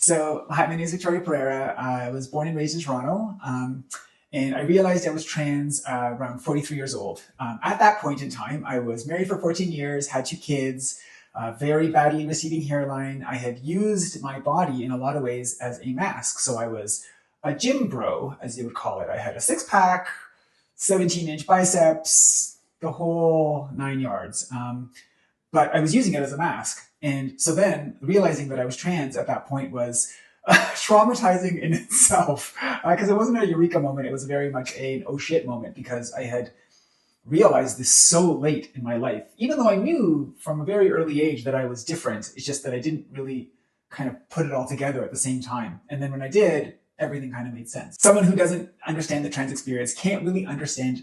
So, hi, my name is Victoria Perera. I was born and raised in Toronto, and I realized I was trans around 43 years old. At that point in time, I was married for 14 years, had 2 kids, very badly receding hairline. I had used my body in a lot of ways as a mask. So I was a gym bro, as you would call it. I had a six-pack, 17-inch biceps, the whole 9 yards. But I was using it as a mask. And so then realizing that I was trans at that point was traumatizing in itself, because it wasn't a eureka moment. It was very much an oh shit moment, because I had realized this so late in my life, even though I knew from a very early age that I was different. It's just that I didn't really kind of put it all together at the same time. And then when I did, everything kind of made sense. Someone who doesn't understand the trans experience can't really understand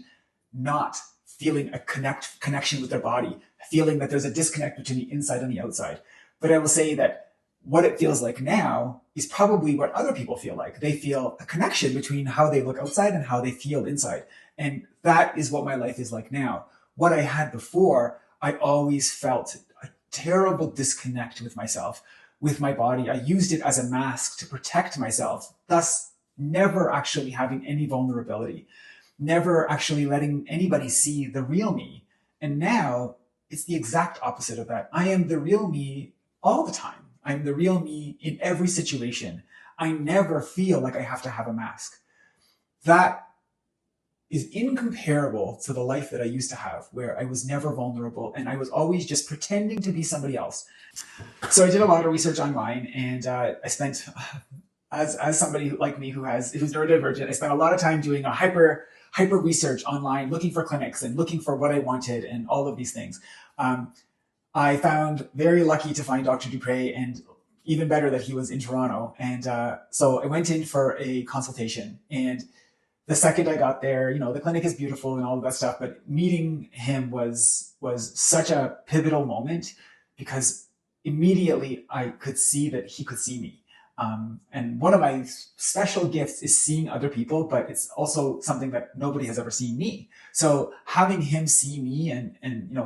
not feeling a connection with their body, feeling that there's a disconnect between the inside and the outside. But I will say that what it feels like now is probably what other people feel like. They feel a connection between how they look outside and how they feel inside. And that is what my life is like now. What I had before, I always felt a terrible disconnect with myself, with my body. I used it as a mask to protect myself, thus never actually having any vulnerability, never actually letting anybody see the real me. And now it's the exact opposite of that. I am the real me all the time. I'm the real me in every situation. I never feel like I have to have a mask. That is incomparable to the life that I used to have, where I was never vulnerable and I was always just pretending to be somebody else. So I did a lot of research online, and I spent, as somebody like me who's neurodivergent, I spent a lot of time doing a hyper research online, looking for clinics and looking for what I wanted and all of these things. I found very lucky to find Dr. Dupre, and even better that he was in Toronto. And so I went in for a consultation, and the second I got there, the clinic is beautiful and all of that stuff, but meeting him was such a pivotal moment, because immediately I could see that he could see me. And one of my special gifts is seeing other people, but it's also something that nobody has ever seen me. So having him see me and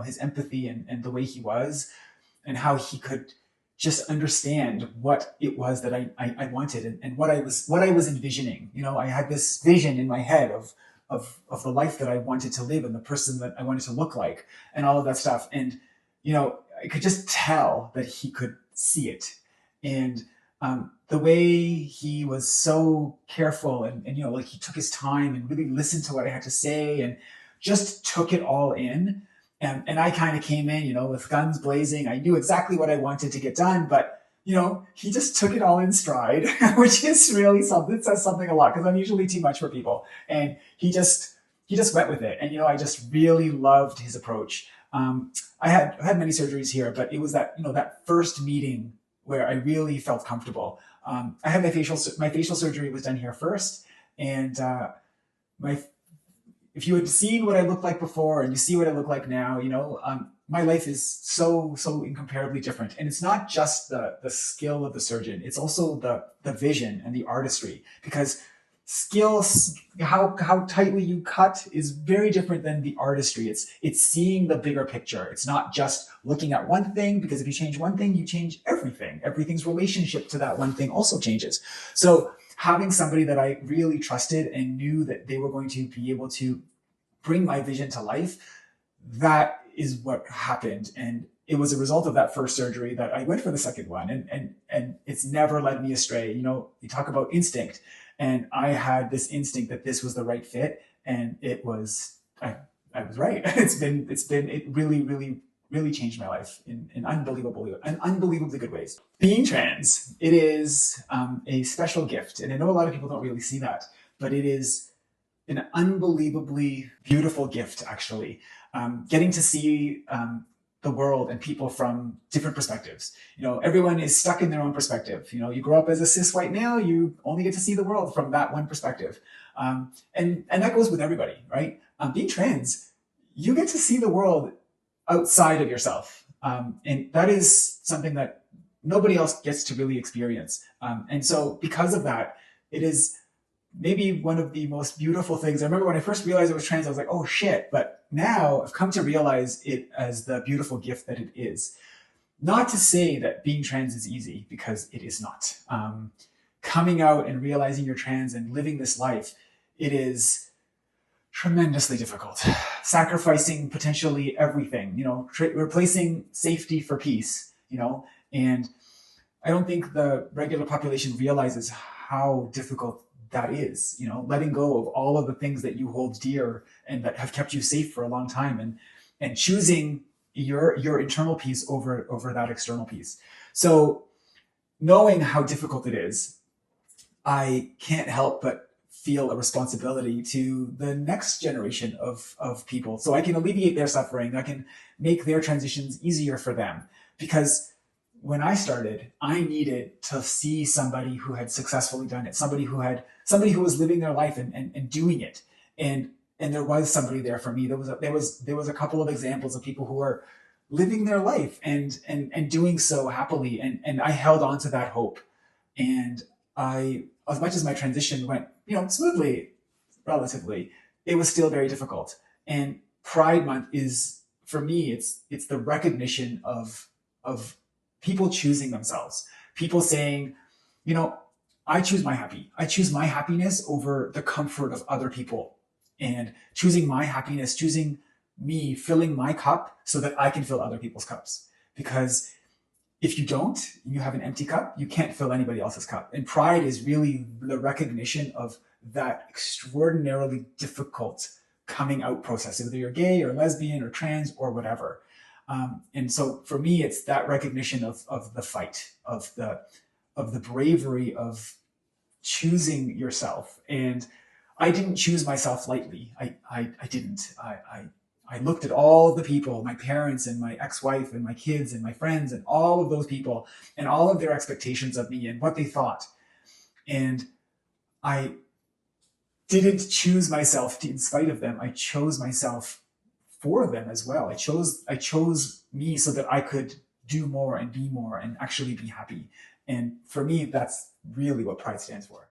his empathy and the way he was, and how he could just understand what it was that I wanted and what I was envisioning. I had this vision in my head of the life that I wanted to live and the person that I wanted to look like and all of that stuff. And, I could just tell that he could see it. And the way he was so careful and like he took his time and really listened to what I had to say and just took it all in. And I kind of came in, with guns blazing. I knew exactly what I wanted to get done, but, he just took it all in stride, which is really something. It says something a lot, because I'm usually too much for people. And he just went with it. And, I just really loved his approach. I had many surgeries here, but it was that, that first meeting where I really felt comfortable. I had my facial surgery was done here first. And if you had seen what I looked like before and you see what I look like now, my life is so incomparably different. And it's not just the skill of the surgeon, it's also the vision and the artistry, because skills, how tightly you cut is very different than the artistry. It's seeing the bigger picture. It's not just looking at one thing, because if you change one thing, you change everything. Everything's relationship to that one thing also changes. So having somebody that I really trusted and knew that they were going to be able to bring my vision to life, that is what happened. And it was a result of that first surgery that I went for the second one. And it's never led me astray. You talk about instinct, and I had this instinct that this was the right fit, and it was, I was right. It really changed my life in unbelievably good ways. Being trans, it is a special gift. And I know a lot of people don't really see that, but it is an unbelievably beautiful gift, actually. Getting to see the world and people from different perspectives. Everyone is stuck in their own perspective. You grow up as a cis white male, you only get to see the world from that one perspective. And that goes with everybody, right? Being trans, you get to see the world outside of yourself. And that is something that nobody else gets to really experience. And so because of that, it is maybe one of the most beautiful things. I remember when I first realized I was trans, I was like, oh shit. But now I've come to realize it as the beautiful gift that it is. Not to say that being trans is easy, because it is not. Coming out and realizing you're trans and living this life, it is tremendously difficult. Sacrificing potentially everything, replacing safety for peace, and I don't think the regular population realizes how difficult that is, letting go of all of the things that you hold dear and that have kept you safe for a long time, and choosing your internal peace over that external peace. So knowing how difficult it is, I can't help but feel a responsibility to the next generation of people, so I can alleviate their suffering. I can make their transitions easier for them, because when I started, I needed to see somebody who had successfully done it, somebody who was living their life and doing it. And there was somebody there for me. There was a couple of examples of people who were living their life and doing so happily. And I held on to that hope. And as much as my transition went, smoothly, relatively, it was still very difficult. And Pride Month is, for me, it's the recognition of people choosing themselves, people saying, I choose my happiness over the comfort of other people, and choosing my happiness, choosing me, filling my cup so that I can fill other people's cups. Because if you don't, you have an empty cup, you can't fill anybody else's cup. And pride is really the recognition of that extraordinarily difficult coming out process, whether you're gay or lesbian or trans or whatever. And so for me, it's that recognition of the fight, of the bravery of choosing yourself. And I didn't choose myself lightly. I didn't. I looked at all the people, my parents and my ex-wife and my kids and my friends and all of those people and all of their expectations of me and what they thought. And I didn't choose myself in spite of them. I chose myself for them as well. I chose me so that I could do more and be more and actually be happy. And for me, that's really what Pride stands for.